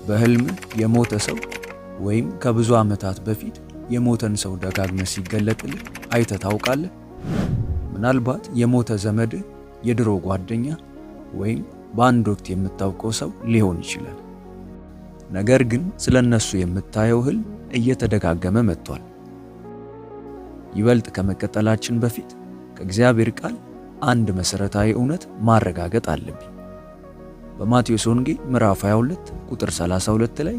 በህልም የሞተ ሰው ወይም ከብዙ ዓመታት በፊት የሞተን ሰው ደጋግመህ ሲገለጥልህ አይተህ ታውቃለህ? ምናልባት የሞተ ዘመድህ፣ የድሮ ጓደኛ ወይም በአንድ ወቅት የምታውቀው ሰው ሊሆን ይችላል። ነገር ግን ስለነሱ የምታየው ህልም እየተደጋገመ መጥቷል። ይበልጥ ከመቀጠላችን በፊት ከእግዚአብሔር ቃል አንድ መሰረታዊ እውነት ማረጋገጥ አለብኝ። በማቴዎስ ወንጌል ምዕራፍ 22 ቁጥር 32 ላይ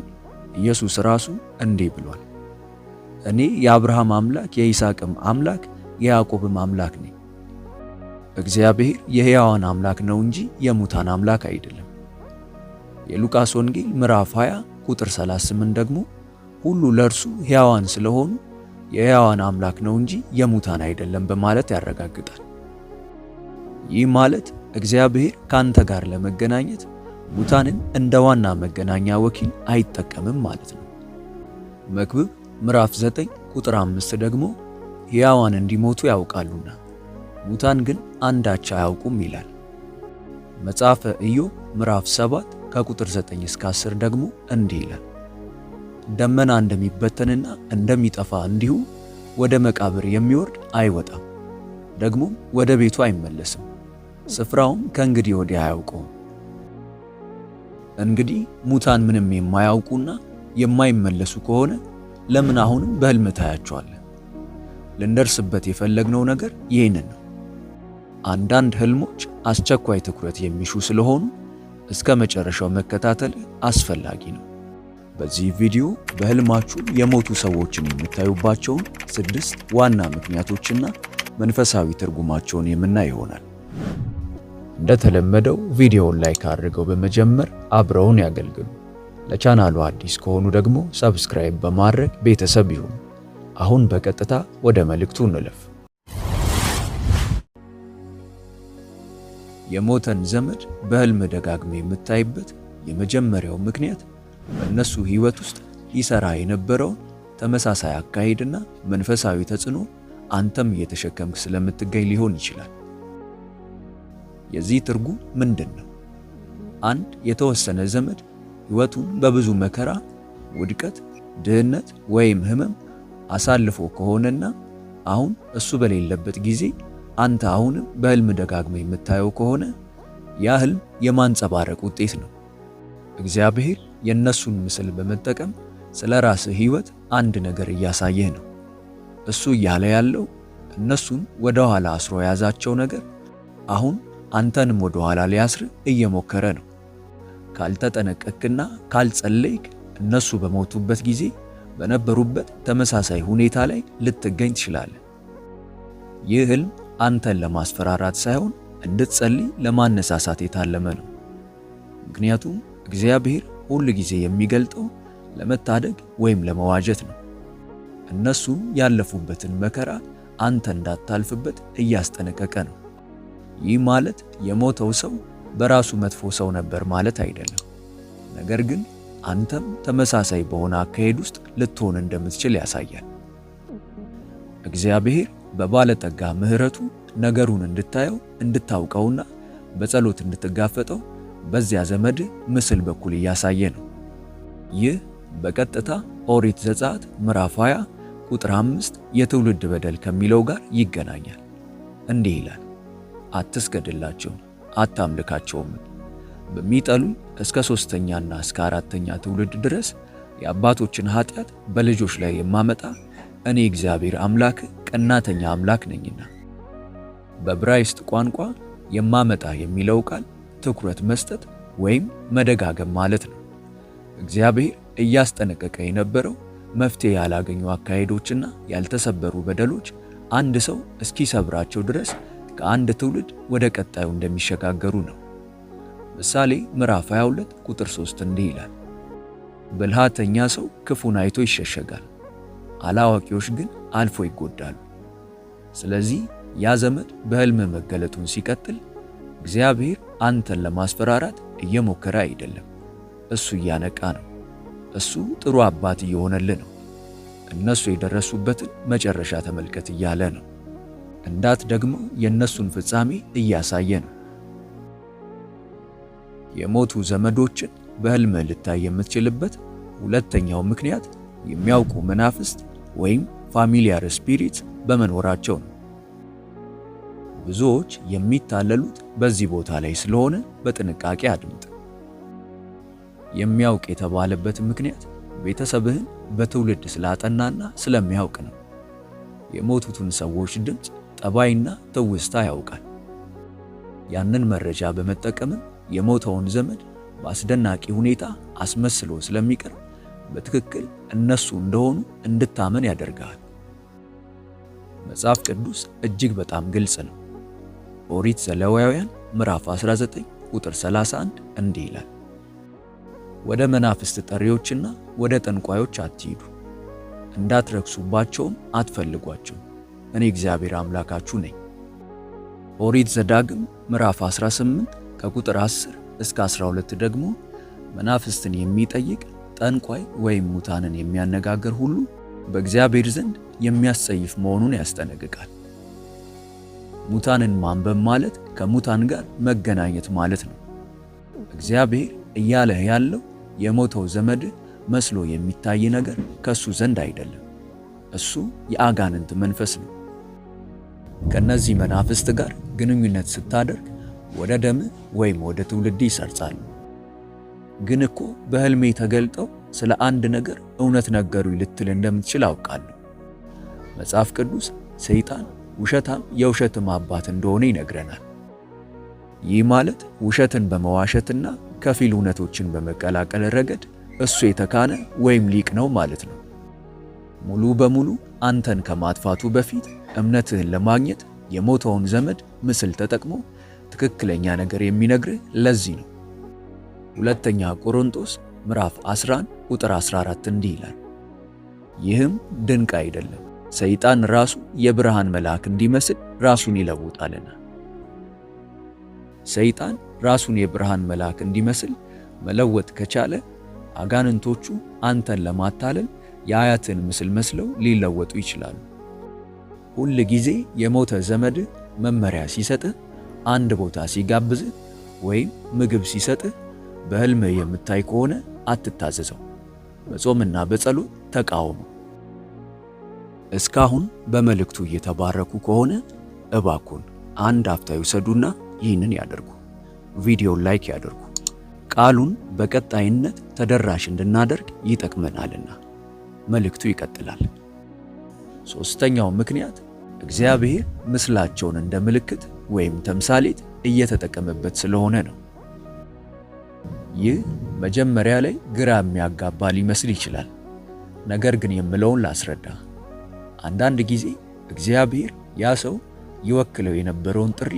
ኢየሱስ ራሱ እንዲህ ብሏል፣ እኔ የአብርሃም አምላክ የይስሐቅም አምላክ የያዕቆብም አምላክ ነኝ። እግዚአብሔር የሕያዋን አምላክ ነው እንጂ የሙታን አምላክ አይደለም። የሉቃስ ወንጌል ምዕራፍ 20 ቁጥር 38 ደግሞ ሁሉ ለእርሱ ሕያዋን ስለሆኑ የሕያዋን አምላክ ነው እንጂ የሙታን አይደለም በማለት ያረጋግጣል። ይህ ማለት እግዚአብሔር ካንተ ጋር ለመገናኘት ሙታንን እንደ ዋና መገናኛ ወኪል አይጠቀምም ማለት ነው። መክብብ ምዕራፍ 9 ቁጥር 5 ደግሞ ሕያዋን እንዲሞቱ ያውቃሉና ሙታን ግን አንዳች አያውቁም ይላል። መጽሐፈ ኢዮብ ምዕራፍ 7 ከቁጥር 9 እስከ 10 ደግሞ እንዲህ ይላል፣ ደመና እንደሚበተንና እንደሚጠፋ እንዲሁ ወደ መቃብር የሚወርድ አይወጣም፣ ደግሞም ወደ ቤቱ አይመለስም፣ ስፍራውም ከእንግዲህ ወዲህ አያውቀውም። እንግዲህ ሙታን ምንም የማያውቁና የማይመለሱ ከሆነ ለምን አሁንም በሕልም ታያቸዋለህ? ልንደርስበት የፈለግነው ነገር ይህንን ነው። አንዳንድ ሕልሞች አስቸኳይ ትኩረት የሚሹ ስለሆኑ እስከ መጨረሻው መከታተል አስፈላጊ ነው። በዚህ ቪዲዮ በሕልማችሁ የሞቱ ሰዎችን የምታዩባቸውን 6 ዋና ምክንያቶችና መንፈሳዊ ትርጉማቸውን የምናይ ይሆናል። እንደተለመደው ቪዲዮውን ላይክ አድርገው በመጀመር አብረውን ያገልግሉ። ለቻናሉ አዲስ ከሆኑ ደግሞ ሰብስክራይብ በማድረግ ቤተሰብ ይሁኑ። አሁን በቀጥታ ወደ መልእክቱ እንለፍ። የሞተን ዘመድ በሕልም ደጋግመ የምታይበት የመጀመሪያው ምክንያት በእነሱ ሕይወት ውስጥ ይሰራ የነበረውን ተመሳሳይ አካሄድና መንፈሳዊ ተጽዕኖ አንተም እየተሸከምክ ስለምትገኝ ሊሆን ይችላል። የዚህ ትርጉም ምንድን ነው? አንድ የተወሰነ ዘመድ ሕይወቱን በብዙ መከራ፣ ውድቀት፣ ድህነት ወይም ሕመም አሳልፎ ከሆነና አሁን እሱ በሌለበት ጊዜ አንተ አሁንም በሕልም ደጋግመህ የምታየው ከሆነ ያ ሕልም የማንጸባረቅ ውጤት ነው። እግዚአብሔር የእነሱን ምስል በመጠቀም ስለ ራስህ ሕይወት አንድ ነገር እያሳየህ ነው። እሱ እያለ ያለው እነሱን ወደ ኋላ አስሮ የያዛቸው ነገር አሁን አንተንም ወደ ኋላ ሊያስር እየሞከረ ነው። ካልተጠነቀቅና ካልጸለይክ እነሱ በሞቱበት ጊዜ በነበሩበት ተመሳሳይ ሁኔታ ላይ ልትገኝ ትችላለህ። ይህ ሕልም አንተን ለማስፈራራት ሳይሆን እንድትጸልይ ለማነሳሳት የታለመ ነው። ምክንያቱም እግዚአብሔር ሁል ጊዜ የሚገልጠው ለመታደግ ወይም ለመዋጀት ነው። እነሱ ያለፉበትን መከራ አንተ እንዳታልፍበት እያስጠነቀቀ ነው። ይህ ማለት የሞተው ሰው በራሱ መጥፎ ሰው ነበር ማለት አይደለም። ነገር ግን አንተም ተመሳሳይ በሆነ አካሄድ ውስጥ ልትሆን እንደምትችል ያሳያል። እግዚአብሔር በባለጠጋ ምሕረቱ ነገሩን እንድታየው እንድታውቀውና በጸሎት እንድትጋፈጠው በዚያ ዘመድ ምስል በኩል እያሳየ ነው። ይህ በቀጥታ ኦሪት ዘጸአት ምዕራፍ 20 ቁጥር 5 የትውልድ በደል ከሚለው ጋር ይገናኛል። እንዲህ ይላል፣ አትስገድላቸው፣ አታምልካቸውም። በሚጠሉኝ እስከ 3ኛና እስከ 4ኛ ትውልድ ድረስ የአባቶችን ኃጢአት በልጆች ላይ የማመጣ እኔ እግዚአብሔር አምላክ ቀናተኛ አምላክ ነኝና። በዕብራይስጥ ቋንቋ የማመጣ የሚለው ቃል ትኩረት መስጠት ወይም መደጋገም ማለት ነው። እግዚአብሔር እያስጠነቀቀ የነበረው መፍትሄ ያላገኙ አካሄዶችና ያልተሰበሩ በደሎች አንድ ሰው እስኪሰብራቸው ድረስ ከአንድ ትውልድ ወደ ቀጣዩ እንደሚሸጋገሩ ነው። ምሳሌ ምዕራፍ 22 ቁጥር 3 እንዲህ ይላል፣ ብልሃተኛ ሰው ክፉን አይቶ ይሸሸጋል፣ አላዋቂዎች ግን አልፎ ይጎዳሉ። ስለዚህ ያ ዘመድ በሕልም መገለጡን ሲቀጥል እግዚአብሔር አንተን ለማስፈራራት እየሞከረ አይደለም። እሱ እያነቃ ነው። እሱ ጥሩ አባት እየሆነልህ ነው። እነሱ የደረሱበትን መጨረሻ ተመልከት እያለ ነው። እንዳት ደግሞ የነሱን ፍጻሜ እያሳየ ነው። የሞቱ ዘመዶችን በህልም ልታይ የምትችልበት ሁለተኛው ምክንያት የሚያውቁ መናፍስት ወይም ፋሚሊያር ስፒሪት በመኖራቸው ነው። ብዙዎች የሚታለሉት በዚህ ቦታ ላይ ስለሆነ በጥንቃቄ አድምጥ። የሚያውቅ የተባለበት ምክንያት ቤተሰብህን በትውልድ ስላጠናና ስለሚያውቅ ነው። የሞቱትን ሰዎች ድምፅ፣ ጠባይና ትውስታ ያውቃል። ያንን መረጃ በመጠቀምም የሞተውን ዘመድ በአስደናቂ ሁኔታ አስመስሎ ስለሚቀርብ በትክክል እነሱ እንደሆኑ እንድታመን ያደርጋል። መጽሐፍ ቅዱስ እጅግ በጣም ግልጽ ነው። ኦሪት ዘሌዋውያን ምዕራፍ 19 ቁጥር 31 እንዲህ ይላል፣ ወደ መናፍስት ጠሪዎችና ወደ ጠንቋዮች አትሂዱ፣ እንዳትረክሱባቸውም አትፈልጓቸው፣ እኔ እግዚአብሔር አምላካችሁ ነኝ። ኦሪት ዘዳግም ምዕራፍ 18 ከቁጥር 10 እስከ 12 ደግሞ መናፍስትን የሚጠይቅ ጠንቋይ ወይም ሙታንን የሚያነጋግር ሁሉ በእግዚአብሔር ዘንድ የሚያስጸይፍ መሆኑን ያስጠነቅቃል። ሙታንን ማንበብ ማለት ከሙታን ጋር መገናኘት ማለት ነው። እግዚአብሔር እያለህ ያለው የሞተው ዘመድ መስሎ የሚታይ ነገር ከሱ ዘንድ አይደለም። እሱ የአጋንንት መንፈስ ነው። ከነዚህ መናፍስት ጋር ግንኙነት ስታደርግ ወደ ደም ወይም ወደ ትውልድ ይሰርጻሉ። ግን እኮ በህልሜ ተገልጠው ስለ አንድ ነገር እውነት ነገሩኝ ልትል እንደምትችል አውቃለሁ። መጽሐፍ ቅዱስ ሰይጣን ውሸታም የውሸትም አባት እንደሆነ ይነግረናል። ይህ ማለት ውሸትን በመዋሸትና ከፊል እውነቶችን በመቀላቀል ረገድ እሱ የተካነ ወይም ሊቅ ነው ማለት ነው። ሙሉ በሙሉ አንተን ከማጥፋቱ በፊት እምነትህን ለማግኘት የሞተውን ዘመድ ምስል ተጠቅሞ ትክክለኛ ነገር የሚነግርህ ለዚህ ነው። ሁለተኛ ቆሮንቶስ ምዕራፍ 11 ቁጥር 14 እንዲህ ይላል፣ ይህም ድንቅ አይደለም፣ ሰይጣን ራሱ የብርሃን መልአክ እንዲመስል ራሱን ይለውጣልና። ሰይጣን ራሱን የብርሃን መልአክ እንዲመስል መለወጥ ከቻለ አጋንንቶቹ አንተን ለማታለል የአያትን ምስል መስለው ሊለወጡ ይችላሉ። ሁል ጊዜ የሞተ ዘመድ መመሪያ ሲሰጥህ፣ አንድ ቦታ ሲጋብዝህ ወይም ምግብ ሲሰጥህ በህልም የምታይ ከሆነ አትታዘዘው። በጾምና በጸሎት ተቃወሙ። እስካሁን በመልእክቱ እየተባረኩ ከሆነ እባኩን አንድ አፍታ ይውሰዱና ይህንን ያደርጉ። ቪዲዮውን ላይክ ያደርጉ። ቃሉን በቀጣይነት ተደራሽ እንድናደርግ ይጠቅመናልና። መልእክቱ ይቀጥላል። ሶስተኛው ምክንያት እግዚአብሔር ምስላቸውን እንደ ምልክት ወይም ተምሳሌት እየተጠቀመበት ስለሆነ ነው። ይህ መጀመሪያ ላይ ግራ የሚያጋባ ሊመስል ይችላል። ነገር ግን የምለውን ላስረዳ። አንዳንድ ጊዜ እግዚአብሔር ያ ሰው ይወክለው የነበረውን ጥሪ፣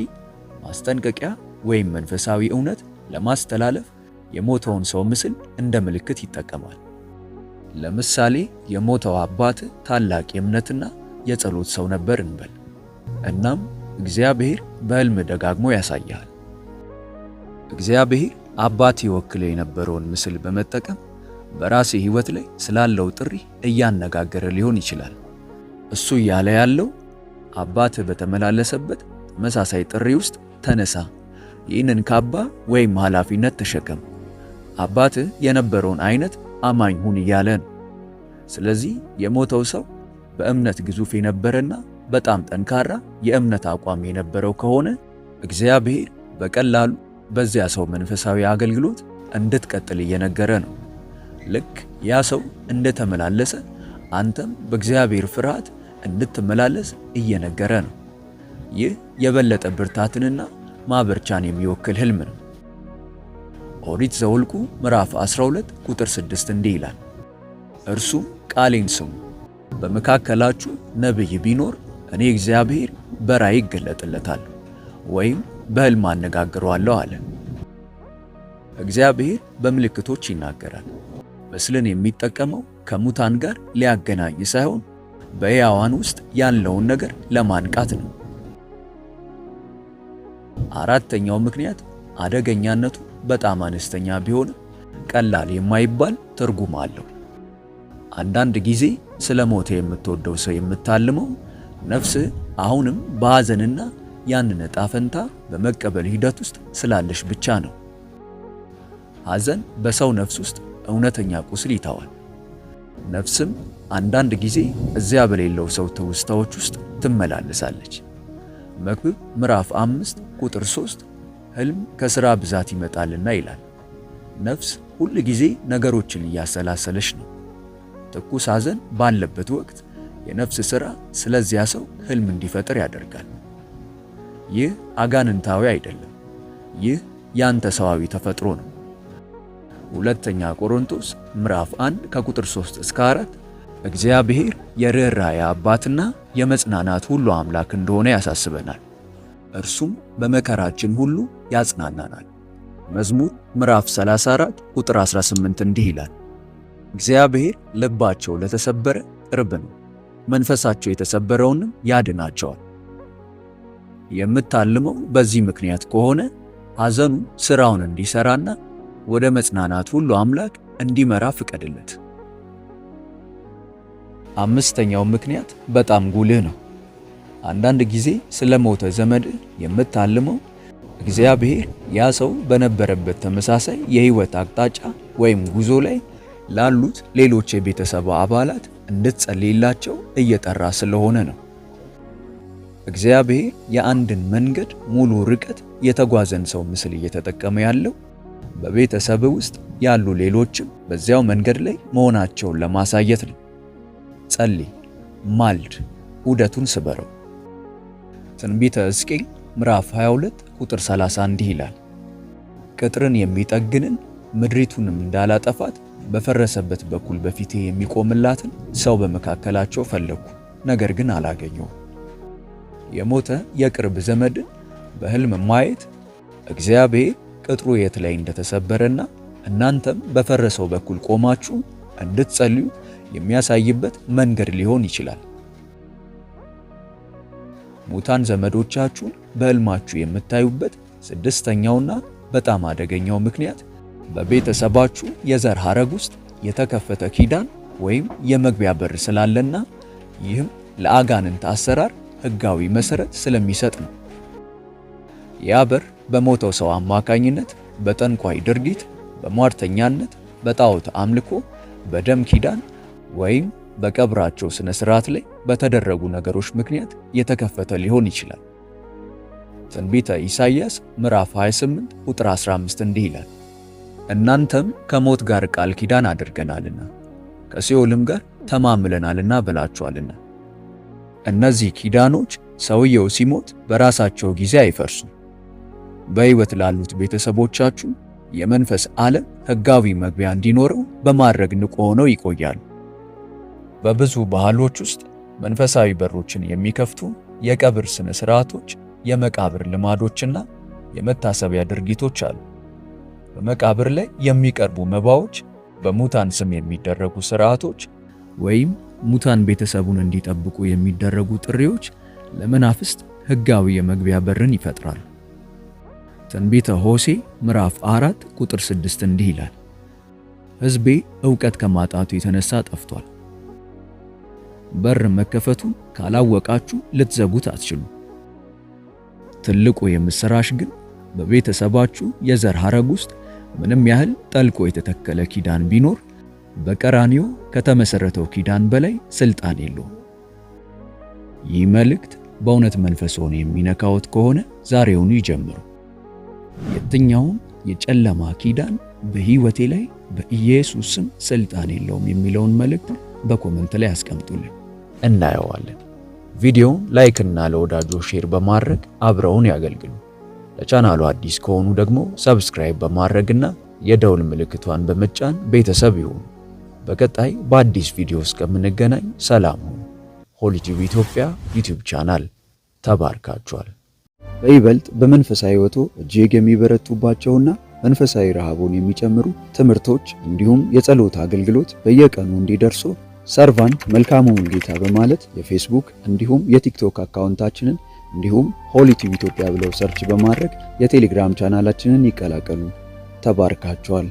ማስጠንቀቂያ ወይም መንፈሳዊ እውነት ለማስተላለፍ የሞተውን ሰው ምስል እንደ ምልክት ይጠቀማል። ለምሳሌ የሞተው አባት ታላቅ የእምነትና የጸሎት ሰው ነበር እንበል። እናም እግዚአብሔር በሕልም ደጋግሞ ያሳያል። እግዚአብሔር አባት ይወክለው የነበረውን ምስል በመጠቀም በራሴ ሕይወት ላይ ስላለው ጥሪ እያነጋገረ ሊሆን ይችላል። እሱ እያለ ያለው አባትህ በተመላለሰበት ተመሳሳይ ጥሪ ውስጥ ተነሳ፣ ይህንን ካባ ወይም ኃላፊነት ተሸከም፣ አባትህ የነበረውን አይነት አማኝ ሁን እያለ ነው። ስለዚህ የሞተው ሰው በእምነት ግዙፍ የነበረና በጣም ጠንካራ የእምነት አቋም የነበረው ከሆነ እግዚአብሔር በቀላሉ በዚያ ሰው መንፈሳዊ አገልግሎት እንድትቀጥል እየነገረ ነው። ልክ ያ ሰው እንደተመላለሰ አንተም በእግዚአብሔር ፍርሃት እንድትመላለስ እየነገረ ነው። ይህ የበለጠ ብርታትንና ማበርቻን የሚወክል ህልም ነው። ኦሪት ዘኍልቍ ምዕራፍ 12 ቁጥር 6 እንዲህ ይላል፣ እርሱም ቃሌን ስሙ፣ በመካከላችሁ ነቢይ ቢኖር እኔ እግዚአብሔር በራእይ እገለጥለታለሁ ወይም በሕልም አነጋግረዋለሁ አለ። እግዚአብሔር በምልክቶች ይናገራል። ምስልን የሚጠቀመው ከሙታን ጋር ሊያገናኝ ሳይሆን በሕያዋን ውስጥ ያለውን ነገር ለማንቃት ነው። አራተኛው ምክንያት አደገኛነቱ በጣም አነስተኛ ቢሆንም ቀላል የማይባል ትርጉም አለው። አንዳንድ ጊዜ ስለ ሞተ የምትወደው ሰው የምታልመው ነፍስህ አሁንም በሐዘንና ያንን ዕጣ ፈንታ በመቀበል ሂደት ውስጥ ስላለሽ ብቻ ነው። ሐዘን በሰው ነፍስ ውስጥ እውነተኛ ቁስል ይተዋል። ነፍስም አንዳንድ ጊዜ እዚያ በሌለው ሰው ትውስታዎች ውስጥ ትመላለሳለች። መክብብ ምዕራፍ 5 ቁጥር 3 ሕልም ከሥራ ብዛት ይመጣልና ይላል። ነፍስ ሁል ጊዜ ነገሮችን እያሰላሰለች ነው። ትኩስ ሐዘን ባለበት ወቅት የነፍስ ሥራ ስለዚያ ሰው ሕልም እንዲፈጥር ያደርጋል። ይህ አጋንንታዊ አይደለም። ይህ ያንተ ሰዋዊ ተፈጥሮ ነው። ሁለተኛ ቆሮንቶስ ምዕራፍ 1 ከቁጥር 3 እስከ 4 እግዚአብሔር የርኅራኄ አባትና የመጽናናት ሁሉ አምላክ እንደሆነ ያሳስበናል። እርሱም በመከራችን ሁሉ ያጽናናናል። መዝሙር ምዕራፍ 34 ቁጥር 18 እንዲህ ይላል፣ እግዚአብሔር ልባቸው ለተሰበረ ቅርብ ነው፣ መንፈሳቸው የተሰበረውንም ያድናቸዋል። የምታልመው በዚህ ምክንያት ከሆነ ሐዘኑ ሥራውን እንዲሠራና ወደ መጽናናት ሁሉ አምላክ እንዲመራ ፍቀድለት። አምስተኛው ምክንያት በጣም ጉልህ ነው። አንዳንድ ጊዜ ስለ ሞተ ዘመድ የምታልመው እግዚአብሔር ያ ሰው በነበረበት ተመሳሳይ የሕይወት አቅጣጫ ወይም ጉዞ ላይ ላሉት ሌሎች የቤተሰብ አባላት እንድትጸልይላቸው እየጠራ ስለሆነ ነው። እግዚአብሔር የአንድን መንገድ ሙሉ ርቀት የተጓዘን ሰው ምስል እየተጠቀመ ያለው በቤተሰብ ውስጥ ያሉ ሌሎችም በዚያው መንገድ ላይ መሆናቸውን ለማሳየት ነው። ጸልይ፣ ማልድ፣ ዑደቱን ስበረው። ትንቢተ ሕዝቅኤል ምዕራፍ 22 ቁጥር 30 እንዲህ ይላል፣ ቅጥርን የሚጠግንን ምድሪቱንም እንዳላጠፋት በፈረሰበት በኩል በፊቴ የሚቆምላትን ሰው በመካከላቸው ፈለግኩ፣ ነገር ግን አላገኘሁም። የሞተ የቅርብ ዘመድን በሕልም ማየት እግዚአብሔር ቅጥሩ የት ላይ እንደተሰበረና እናንተም በፈረሰው በኩል ቆማችሁ እንድትጸልዩ የሚያሳይበት መንገድ ሊሆን ይችላል። ሙታን ዘመዶቻችሁን በሕልማችሁ የምታዩበት ስድስተኛውና በጣም አደገኛው ምክንያት በቤተሰባችሁ የዘር ሐረግ ውስጥ የተከፈተ ኪዳን ወይም የመግቢያ በር ስላለና ይህም ለአጋንንት አሰራር ሕጋዊ መሠረት ስለሚሰጥ ነው። ያ በር በሞተው ሰው አማካኝነት በጠንቋይ ድርጊት፣ በሟርተኛነት፣ በጣዖት አምልኮ፣ በደም ኪዳን ወይም በቀብራቸው ስነ ስርዓት ላይ በተደረጉ ነገሮች ምክንያት የተከፈተ ሊሆን ይችላል። ትንቢተ ኢሳይያስ ምዕራፍ 28 ቁጥር 15 እንዲህ ይላል፣ እናንተም ከሞት ጋር ቃል ኪዳን አድርገናልና ከሲኦልም ጋር ተማምለናልና ብላችኋልና። እነዚህ ኪዳኖች ሰውየው ሲሞት በራሳቸው ጊዜ አይፈርሱም። በሕይወት ላሉት ቤተሰቦቻችሁ የመንፈስ ዓለም ሕጋዊ መግቢያ እንዲኖረው በማድረግ ንቁ ሆነው ይቆያሉ። በብዙ ባህሎች ውስጥ መንፈሳዊ በሮችን የሚከፍቱ የቀብር ስነ ስርዓቶች፣ የመቃብር ልማዶችና የመታሰቢያ ድርጊቶች አሉ። በመቃብር ላይ የሚቀርቡ መባዎች፣ በሙታን ስም የሚደረጉ ስርዓቶች ወይም ሙታን ቤተሰቡን እንዲጠብቁ የሚደረጉ ጥሪዎች ለመናፍስት ሕጋዊ የመግቢያ በርን ይፈጥራሉ። ትንቢተ ሆሴዕ ምዕራፍ 4 ቁጥር 6 እንዲህ ይላል፣ ሕዝቤ ዕውቀት ከማጣቱ የተነሳ ጠፍቷል። በር መከፈቱን ካላወቃችሁ ልትዘጉት አትችሉ። ትልቁ የምሥራች ግን በቤተሰባችሁ የዘር ሐረግ ውስጥ ምንም ያህል ጠልቆ የተተከለ ኪዳን ቢኖር በቀራንዮ ከተመሰረተው ኪዳን በላይ ስልጣን የለውም። ይህ መልእክት በእውነት መንፈስዎን የሚነካዎት ከሆነ ዛሬውኑ ይጀምሩ። የትኛውም የጨለማ ኪዳን በሕይወቴ ላይ በኢየሱስ ስም ስልጣን የለውም የሚለውን መልእክት በኮመንት ላይ አስቀምጡልን፣ እናየዋለን። ቪዲዮውን ላይክ እና ለወዳጆ ሼር በማድረግ አብረውን ያገልግሉ። ለቻናሉ አዲስ ከሆኑ ደግሞ ሰብስክራይብ በማድረግና የደውል ምልክቷን በመጫን ቤተሰብ ይሁኑ። በቀጣይ በአዲስ ቪዲዮ እስከምንገናኝ ሰላም ሁኑ። ሆሊ ቲዩብ ኢትዮጵያ ዩቲዩብ ቻናል ተባርካችኋል። በይበልጥ በመንፈሳዊ ሕይወቶ እጅግ የሚበረቱባቸውና መንፈሳዊ ረሃቡን የሚጨምሩ ትምህርቶች እንዲሁም የጸሎት አገልግሎት በየቀኑ እንዲደርሱ ሰርቫንት መልካሙን ጌታ በማለት የፌስቡክ እንዲሁም የቲክቶክ አካውንታችንን እንዲሁም ሆሊ ቲዩብ ኢትዮጵያ ብለው ሰርች በማድረግ የቴሌግራም ቻናላችንን ይቀላቀሉ። ተባርካችኋል።